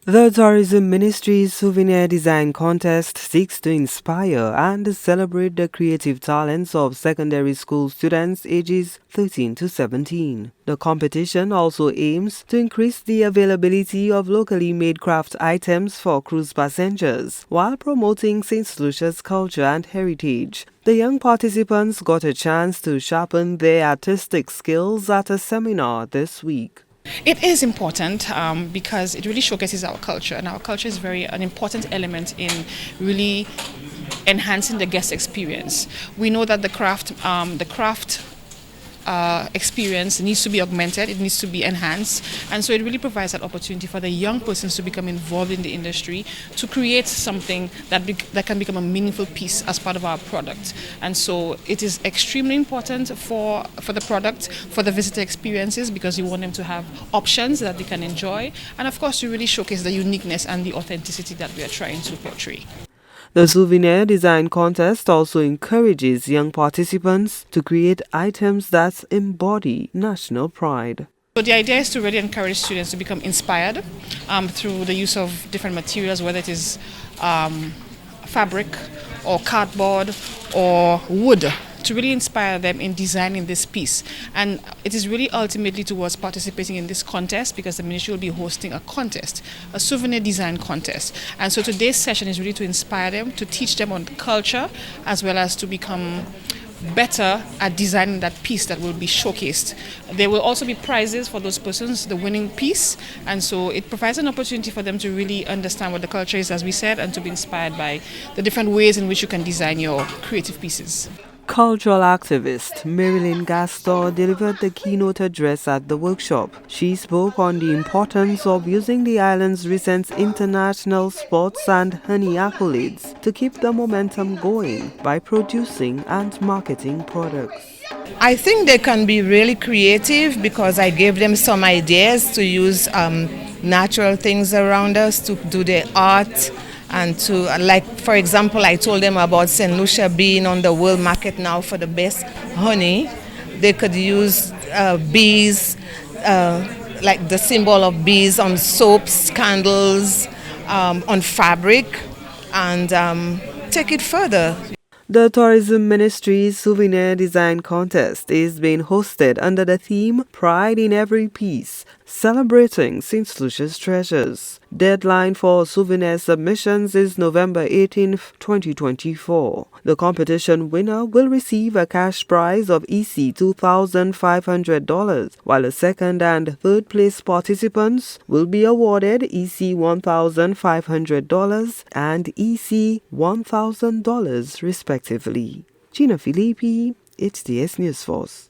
The Tourism Ministry's Souvenir Design Contest seeks to inspire and celebrate the creative talents of secondary school students ages 13 to 17. The competition also aims to increase the availability of locally made craft items for cruise passengers while promoting St. Lucia's culture and heritage. The young participants got a chance to sharpen their artistic skills at a seminar this week. It is important because it really showcases our culture, and our culture is an important element in really enhancing the guest experience. We know that the craft experience needs to be augmented, it needs to be enhanced, and so it really provides that opportunity for the young persons to become involved in the industry, to create something that can become a meaningful piece as part of our product. And so it is extremely important for the product, for the visitor experiences, because you want them to have options that they can enjoy, and of course to really showcase the uniqueness and the authenticity that we are trying to portray. The Souvenir Design Contest also encourages young participants to create items that embody national pride. So the idea is to really encourage students to become inspired through the use of different materials, whether it is fabric or cardboard or wood, to really inspire them in designing this piece. And it is really ultimately towards participating in this contest, because the ministry will be hosting a contest, a souvenir design contest. And so today's session is really to inspire them, to teach them on culture, as well as to become better at designing that piece that will be showcased. There will also be prizes for those persons, the winning piece, and so it provides an opportunity for them to really understand what the culture is, as we said, and to be inspired by the different ways in which you can design your creative pieces. Cultural activist Marilyn Gastor delivered the keynote address at the workshop. She spoke on the importance of using the island's recent international sports and honey accolades to keep the momentum going by producing and marketing products. I think they can be really creative, because I gave them some ideas to use natural things around us to do their art. And to, like, for example, I told them about St. Lucia being on the world market now for the best honey. They could use bees, like the symbol of bees, on soaps, candles, on fabric, and take it further. The Tourism Ministry's Souvenir Design Contest is being hosted under the theme Pride in Every Piece, celebrating St. Lucia's treasures. Deadline for souvenir submissions is November 18, 2024. The competition winner will receive a cash prize of EC $2,500, while the second and third place participants will be awarded EC $1,500 and EC $1,000 respectively. Gina Filippi, HTS News Force.